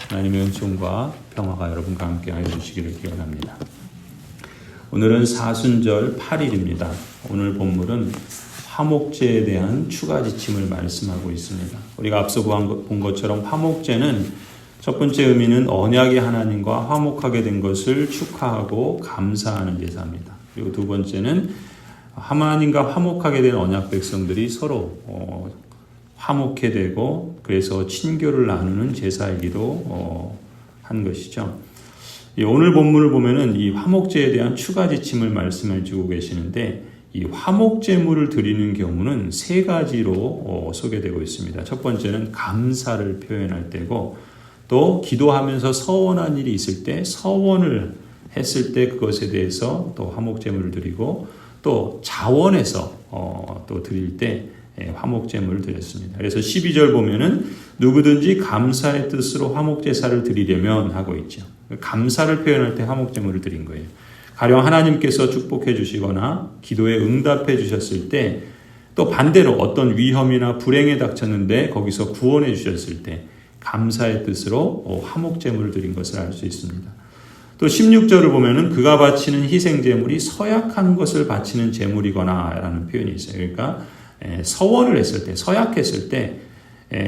하나님의 은총과 평화가 여러분과 함께 하여 주시기를 기원합니다. 오늘은 사순절 8일입니다. 오늘 본문은 화목제에 대한 추가 지침을 말씀하고 있습니다. 우리가 앞서 본 것처럼 화목제는 첫 번째 의미는 언약의 하나님과 화목하게 된 것을 축하하고 감사하는 제사입니다. 그리고 두 번째는 하나님과 화목하게 된 언약 백성들이 서로 화목해 되고 그래서 친교를 나누는 제사이기도 한 것이죠. 오늘 본문을 보면은 이 화목제에 대한 추가 지침을 말씀해 주고 계시는데 이 화목제물을 드리는 경우는 세 가지로 소개되고 있습니다. 첫 번째는 감사를 표현할 때고 또 기도하면서 서원한 일이 있을 때 서원을 했을 때 그것에 대해서 또 화목제물을 드리고 또 자원해서 또 드릴 때 화목제물을 드렸습니다. 그래서 12절 보면은 누구든지 감사의 뜻으로 화목제사를 드리려면 하고 있죠. 감사를 표현할 때 화목제물을 드린 거예요. 가령 하나님께서 축복해 주시거나 기도에 응답해 주셨을 때 또 반대로 어떤 위험이나 불행에 닥쳤는데 거기서 구원해 주셨을 때 감사의 뜻으로 화목제물을 드린 것을 알 수 있습니다. 또 16절을 보면은 그가 바치는 희생제물이 서약한 것을 바치는 제물이거나 라는 표현이 있어요. 그러니까 서원을 했을 때, 서약했을 때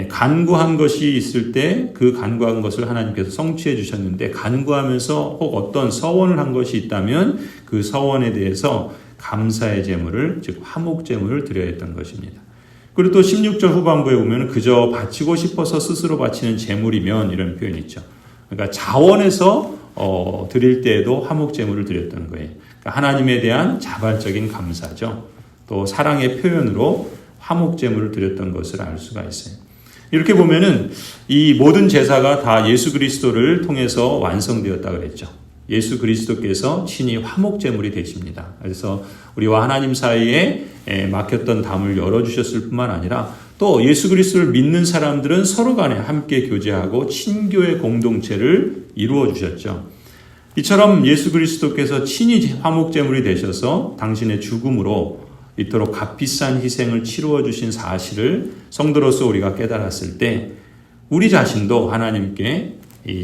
간구한 것이 있을 때 그 간구한 것을 하나님께서 성취해 주셨는데 간구하면서 혹 어떤 서원을 한 것이 있다면 그 서원에 대해서 감사의 제물을 즉 화목제물을 드려야 했던 것입니다. 그리고 또 16절 후반부에 보면 그저 바치고 싶어서 스스로 바치는 제물이면 이런 표현이 있죠. 그러니까 자원해서 드릴 때에도 화목제물을 드렸던 거예요. 그러니까 하나님에 대한 자발적인 감사죠. 또 사랑의 표현으로 화목제물을 드렸던 것을 알 수가 있어요. 이렇게 보면은 이 모든 제사가 다 예수 그리스도를 통해서 완성되었다 그랬죠. 예수 그리스도께서 친히 화목제물이 되십니다. 그래서 우리와 하나님 사이에 막혔던 담을 열어주셨을 뿐만 아니라 또 예수 그리스도를 믿는 사람들은 서로 간에 함께 교제하고 친교의 공동체를 이루어 주셨죠. 이처럼 예수 그리스도께서 친히 화목제물이 되셔서 당신의 죽음으로 이토록 값비싼 희생을 치루어 주신 사실을 성도로서 우리가 깨달았을 때 우리 자신도 하나님께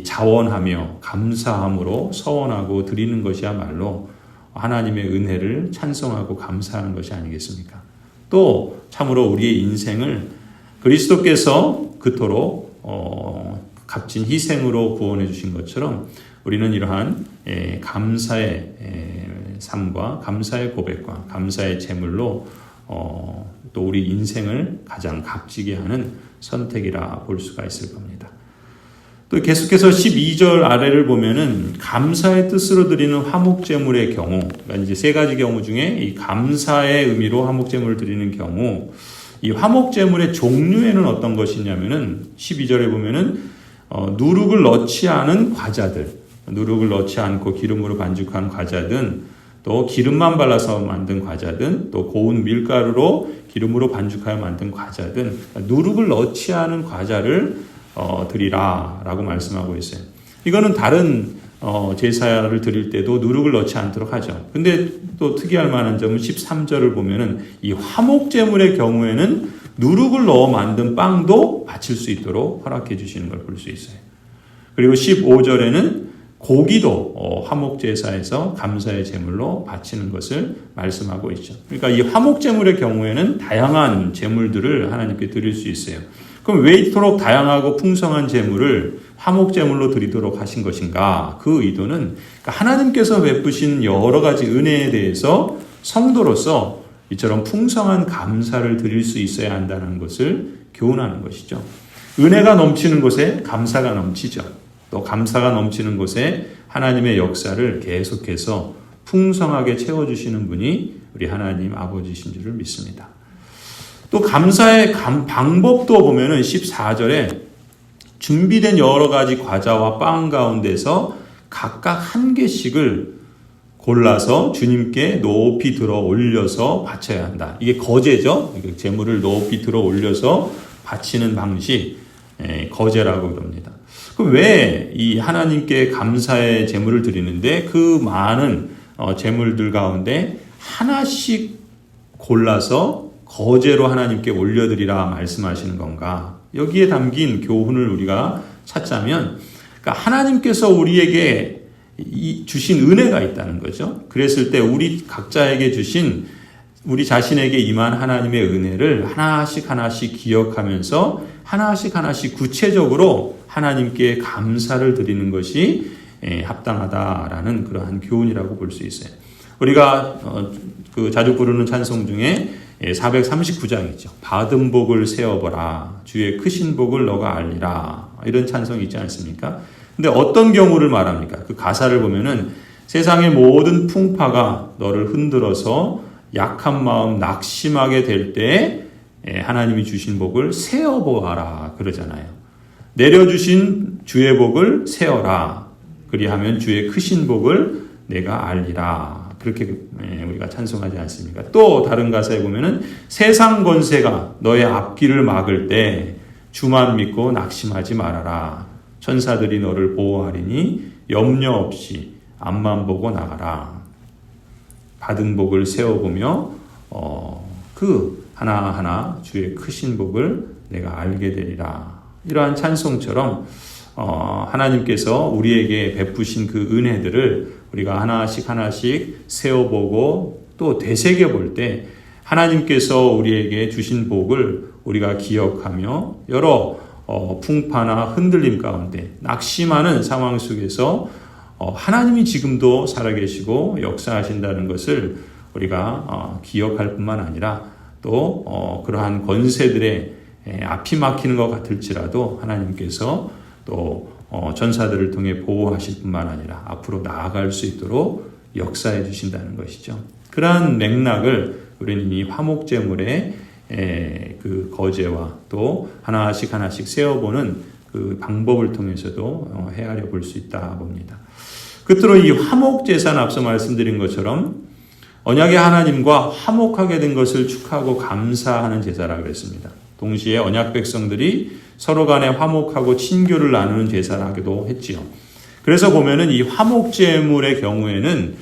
자원하며 감사함으로 서원하고 드리는 것이야말로 하나님의 은혜를 찬송하고 감사하는 것이 아니겠습니까? 또 참으로 우리의 인생을 그리스도께서 그토록 값진 희생으로 구원해 주신 것처럼 우리는 이러한 감사의 삶과 감사의 고백과 감사의 제물로 또 우리 인생을 가장 값지게 하는 선택이라 볼 수가 있을 겁니다. 또 계속해서 12절 아래를 보면은 감사의 뜻으로 드리는 화목제물의 경우, 그러니까 이제 세 가지 경우 중에 이 감사의 의미로 화목제물을 드리는 경우, 이 화목제물의 종류에는 어떤 것이냐면은 12절에 보면은 누룩을 넣지 않은 과자들, 누룩을 넣지 않고 기름으로 반죽한 과자든 또 기름만 발라서 만든 과자든 또 고운 밀가루로 기름으로 반죽하여 만든 과자든 누룩을 넣지 않은 과자를 드리라 라고 말씀하고 있어요. 이거는 다른 제사를 드릴 때도 누룩을 넣지 않도록 하죠. 근데 또 특이할 만한 점은 13절을 보면은 이 화목제물의 경우에는 누룩을 넣어 만든 빵도 바칠 수 있도록 허락해 주시는 걸 볼 수 있어요. 그리고 15절에는 고기도 화목제사에서 감사의 제물로 바치는 것을 말씀하고 있죠. 그러니까 이 화목제물의 경우에는 다양한 제물들을 하나님께 드릴 수 있어요. 그럼 왜 이토록 다양하고 풍성한 제물을 화목제물로 드리도록 하신 것인가? 그 의도는 하나님께서 베푸신 여러 가지 은혜에 대해서 성도로서 이처럼 풍성한 감사를 드릴 수 있어야 한다는 것을 교훈하는 것이죠. 은혜가 넘치는 곳에 감사가 넘치죠. 또 감사가 넘치는 곳에 하나님의 역사를 계속해서 풍성하게 채워주시는 분이 우리 하나님 아버지신 줄을 믿습니다. 또 감사의 방법도 보면은 14절에 준비된 여러 가지 과자와 빵 가운데서 각각 한 개씩을 골라서 주님께 높이 들어 올려서 바쳐야 한다. 이게 거제죠. 제물을 높이 들어 올려서 바치는 방식, 거제라고 그럽니다. 그럼 왜 이 하나님께 감사의 제물을 드리는데 그 많은 제물들 가운데 하나씩 골라서 거제로 하나님께 올려드리라 말씀하시는 건가? 여기에 담긴 교훈을 우리가 찾자면 그러니까 하나님께서 우리에게 주신 은혜가 있다는 거죠. 그랬을 때 우리 각자에게 주신 우리 자신에게 임한 하나님의 은혜를 하나씩 하나씩 기억하면서 하나씩 구체적으로 하나님께 감사를 드리는 것이 합당하다라는 그러한 교훈이라고 볼 수 있어요. 우리가 자주 부르는 찬송 중에 439장이죠. 받은 복을 세어보라. 주의 크신 복을 너가 알리라. 이런 찬송이 있지 않습니까? 근데 어떤 경우를 말합니까? 그 가사를 보면은 세상의 모든 풍파가 너를 흔들어서 약한 마음 낙심하게 될 때 하나님이 주신 복을 세어보아라 그러잖아요. 내려주신 주의 복을 세어라. 그리하면 주의 크신 복을 내가 알리라. 그렇게 우리가 찬송하지 않습니까? 또 다른 가사에 보면은 세상 권세가 너의 앞길을 막을 때 주만 믿고 낙심하지 말아라. 천사들이 너를 보호하리니 염려 없이 앞만 보고 나가라. 받은 복을 세워보며 그 하나하나 주의 크신 복을 내가 알게 되리라. 이러한 찬송처럼 하나님께서 우리에게 베푸신 그 은혜들을 우리가 하나씩 세워보고 또 되새겨볼 때 하나님께서 우리에게 주신 복을 우리가 기억하며 여러 풍파나 흔들림 가운데 낙심하는 상황 속에서 하나님이 지금도 살아계시고 역사하신다는 것을 우리가 기억할 뿐만 아니라 또 그러한 권세들의 앞이 막히는 것 같을지라도 하나님께서 또 전사들을 통해 보호하실 뿐만 아니라 앞으로 나아갈 수 있도록 역사해 주신다는 것이죠. 그러한 맥락을 우리는 이 화목제물의 그 거제와 또 하나씩 세워보는 그 방법을 통해서도 헤아려 볼 수 있다 봅니다. 끝으로 이 화목제사는 앞서 말씀드린 것처럼 언약의 하나님과 화목하게 된 것을 축하하고 감사하는 제사라고 그랬습니다. 동시에 언약 백성들이 서로 간에 화목하고 친교를 나누는 제사를 하기도 했지요. 그래서 보면은 이 화목제물의 경우에는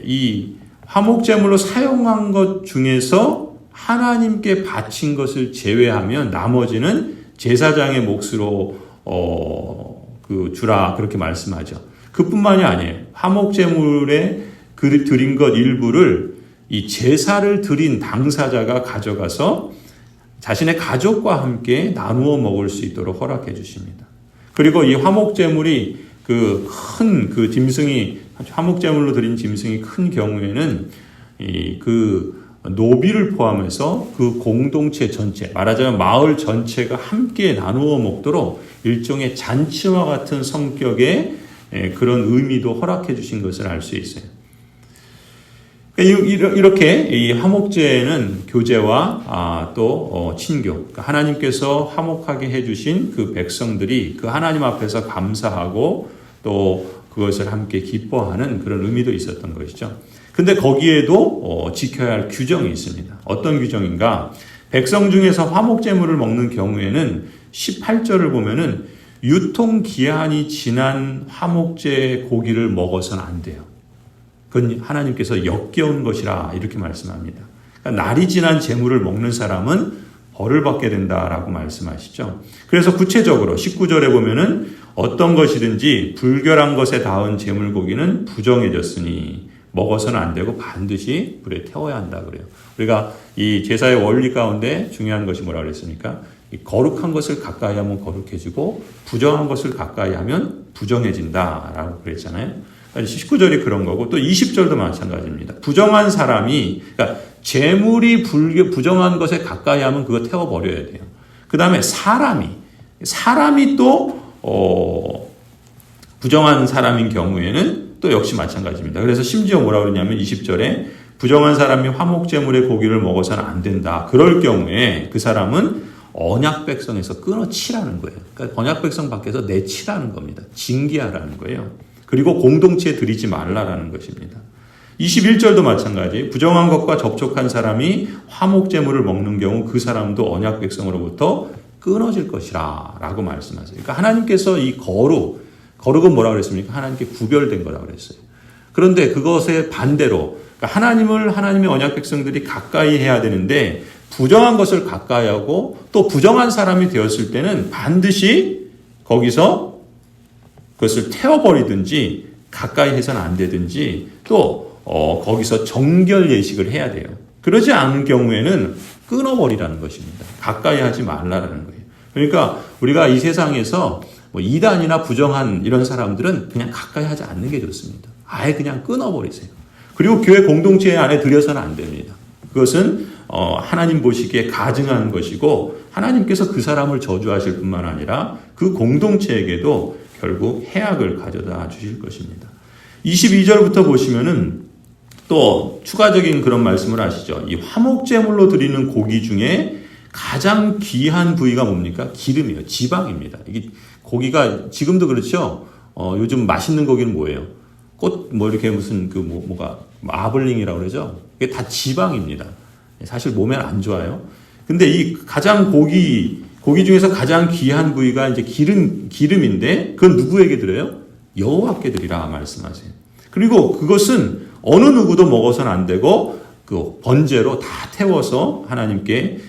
이 화목제물로 사용한 것 중에서 하나님께 바친 것을 제외하면 나머지는 제사장의 몫으로 주라 그렇게 말씀하죠. 그뿐만이 아니에요. 화목제물에 드린 것 일부를 이 제사를 드린 당사자가 가져가서 자신의 가족과 함께 나누어 먹을 수 있도록 허락해 주십니다. 그리고 이 화목제물이 큰 짐승이 화목제물로 드린 짐승이 큰 경우에는 그 노비를 포함해서 그 공동체 전체, 말하자면 마을 전체가 함께 나누어 먹도록 일종의 잔치와 같은 성격의 그런 의미도 허락해 주신 것을 알 수 있어요. 이렇게 이 화목제는 교제와 또 친교, 그러니까 하나님께서 화목하게 해주신 그 백성들이 그 하나님 앞에서 감사하고 또 그것을 함께 기뻐하는 그런 의미도 있었던 것이죠. 근데 거기에도 지켜야 할 규정이 있습니다. 어떤 규정인가? 백성 중에서 화목제물을 먹는 경우에는 18절을 보면은 유통기한이 지난 화목제 고기를 먹어서는 안 돼요. 그건 하나님께서 역겨운 것이라 이렇게 말씀합니다. 그러니까 날이 지난 제물을 먹는 사람은 벌을 받게 된다라고 말씀하시죠. 그래서 구체적으로 19절에 보면은 어떤 것이든지 불결한 것에 닿은 제물고기는 부정해졌으니 먹어서는 안 되고 반드시 불에 태워야 한다 그래요. 우리가 이 제사의 원리 가운데 중요한 것이 뭐라고 그랬습니까? 이 거룩한 것을 가까이 하면 거룩해지고 부정한 것을 가까이 하면 부정해진다라고 그랬잖아요. 19절이 그런 거고 또 20절도 마찬가지입니다. 부정한 사람이 그러니까 재물이 부정한 것에 가까이 하면 그거 태워버려야 돼요. 그 다음에 사람이 또 부정한 사람인 경우에는 또 역시 마찬가지입니다. 그래서 심지어 뭐라고 그러냐면 20절에 부정한 사람이 화목제물의 고기를 먹어서는 안 된다. 그럴 경우에 그 사람은 언약 백성에서 끊어치라는 거예요. 그러니까 언약 백성 밖에서 내치라는 겁니다. 징계하라는 거예요. 그리고 공동체에 들이지 말라라는 것입니다. 21절도 마찬가지. 부정한 것과 접촉한 사람이 화목제물을 먹는 경우 그 사람도 언약 백성으로부터 끊어질 것이라 라고 말씀하세요. 그러니까 하나님께서 이 거룩은 뭐라고 그랬습니까? 하나님께 구별된 거라고 그랬어요. 그런데 그것의 반대로 그러니까 하나님의 언약 백성들이 가까이 해야 되는데 부정한 것을 가까이 하고 또 부정한 사람이 되었을 때는 반드시 거기서 그것을 태워버리든지 가까이 해서는 안 되든지 또 거기서 정결 예식을 해야 돼요. 그러지 않은 경우에는 끊어버리라는 것입니다. 가까이 하지 말라라는 거예요. 그러니까 우리가 이 세상에서 뭐 이단이나 부정한 이런 사람들은 그냥 가까이 하지 않는 게 좋습니다. 아예 그냥 끊어버리세요. 그리고 교회 공동체 안에 들여서는 안 됩니다. 그것은 하나님 보시기에 가증한 것이고 하나님께서 그 사람을 저주하실 뿐만 아니라 그 공동체에게도 결국 해악을 가져다 주실 것입니다. 22절부터 보시면은 또 추가적인 그런 말씀을 하시죠. 이 화목제물로 드리는 고기 중에 가장 귀한 부위가 뭡니까? 기름이에요. 지방입니다. 이게 고기가 지금도 그렇죠. 요즘 맛있는 고기는 뭐예요? 이렇게 무슨 뭐가 마블링이라고 그러죠. 이게 다 지방입니다. 사실 몸에 안 좋아요. 근데 이 가장 고기 중에서 가장 귀한 부위가 이제 기름인데 그건 누구에게 드려요? 여호와께 드리라 말씀하세요. 그리고 그것은 어느 누구도 먹어서는 안 되고 그 번제로 다 태워서 하나님께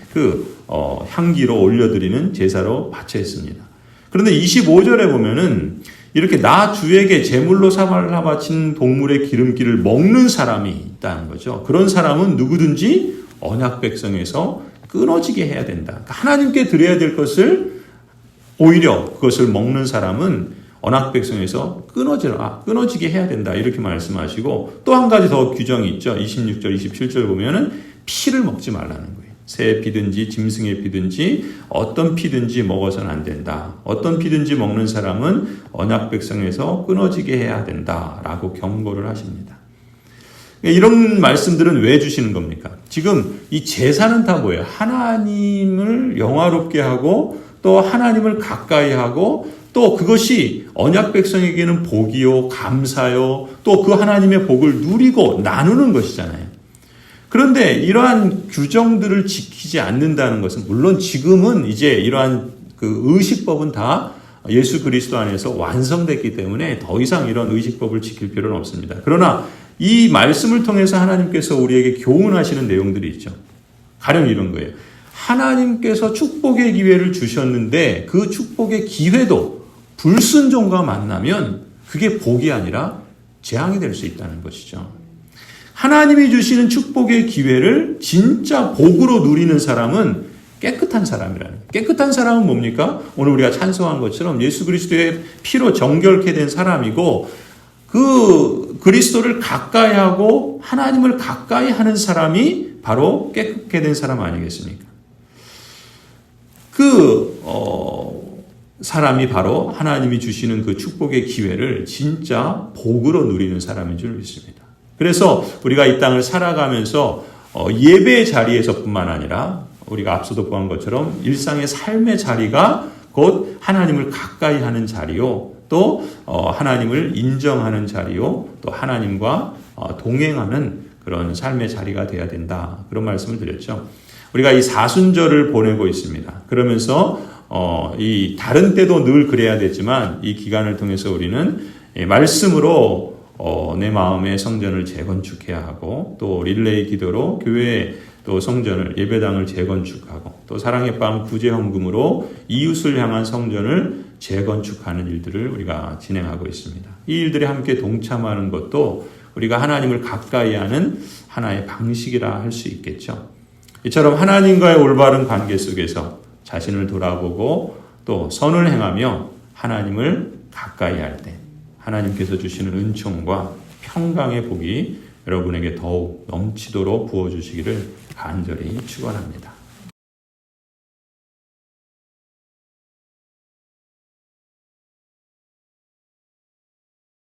향기로 올려드리는 제사로 바쳤습니다. 그런데 25절에 보면은 이렇게 나 주에게 제물로 삼아 바친 동물의 기름기를 먹는 사람이 있다는 거죠. 그런 사람은 누구든지 언약 백성에서 끊어지게 해야 된다. 그러니까 하나님께 드려야 될 것을 오히려 그것을 먹는 사람은 언약 백성에서 끊어지게 해야 된다. 이렇게 말씀하시고 또 한 가지 더 규정이 있죠. 26절, 27절 보면은 피를 먹지 말라는 거예요. 새 피든지 짐승의 피든지 어떤 피든지 먹어서는 안 된다. 어떤 피든지 먹는 사람은 언약 백성에서 끊어지게 해야 된다라고 경고를 하십니다. 이런 말씀들은 왜 주시는 겁니까? 지금 이 제사는 다 뭐예요? 하나님을 영화롭게 하고 또 하나님을 가까이 하고 또 그것이 언약 백성에게는 복이요, 감사요, 또 그 하나님의 복을 누리고 나누는 것이잖아요. 그런데 이러한 규정들을 지키지 않는다는 것은 물론 지금은 이제 이러한 그 의식법은 다 예수 그리스도 안에서 완성됐기 때문에 더 이상 이런 의식법을 지킬 필요는 없습니다. 그러나 이 말씀을 통해서 하나님께서 우리에게 교훈하시는 내용들이 있죠. 가령 이런 거예요. 하나님께서 축복의 기회를 주셨는데 그 축복의 기회도 불순종과 만나면 그게 복이 아니라 재앙이 될 수 있다는 것이죠. 하나님이 주시는 축복의 기회를 진짜 복으로 누리는 사람은 깨끗한 사람이라는 거예요. 깨끗한 사람은 뭡니까? 오늘 우리가 찬송한 것처럼 예수 그리스도의 피로 정결케 된 사람이고 그 그리스도를 가까이 하고 하나님을 가까이 하는 사람이 바로 깨끗게 된 사람 아니겠습니까? 사람이 바로 하나님이 주시는 그 축복의 기회를 진짜 복으로 누리는 사람인 줄 믿습니다. 그래서 우리가 이 땅을 살아가면서 예배의 자리에서뿐만 아니라 우리가 앞서도 보한 것처럼 일상의 삶의 자리가 곧 하나님을 가까이 하는 자리요, 또 하나님을 인정하는 자리요, 또 하나님과 동행하는 그런 삶의 자리가 되어야 된다. 그런 말씀을 드렸죠. 우리가 이 사순절을 보내고 있습니다. 그러면서 이 다른 때도 늘 그래야 되지만 이 기간을 통해서 우리는 말씀으로 내 마음의 성전을 재건축해야 하고 또 릴레이 기도로 교회 또 성전을 예배당을 재건축하고 또 사랑의 밤 구제 헌금으로 이웃을 향한 성전을 재건축하는 일들을 우리가 진행하고 있습니다. 이 일들에 함께 동참하는 것도 우리가 하나님을 가까이 하는 하나의 방식이라 할 수 있겠죠. 이처럼 하나님과의 올바른 관계 속에서 자신을 돌아보고 또 선을 행하며 하나님을 가까이 할 때 하나님께서 주시는 은총과 평강의 복이 여러분에게 더욱 넘치도록 부어주시기를 간절히 축원합니다.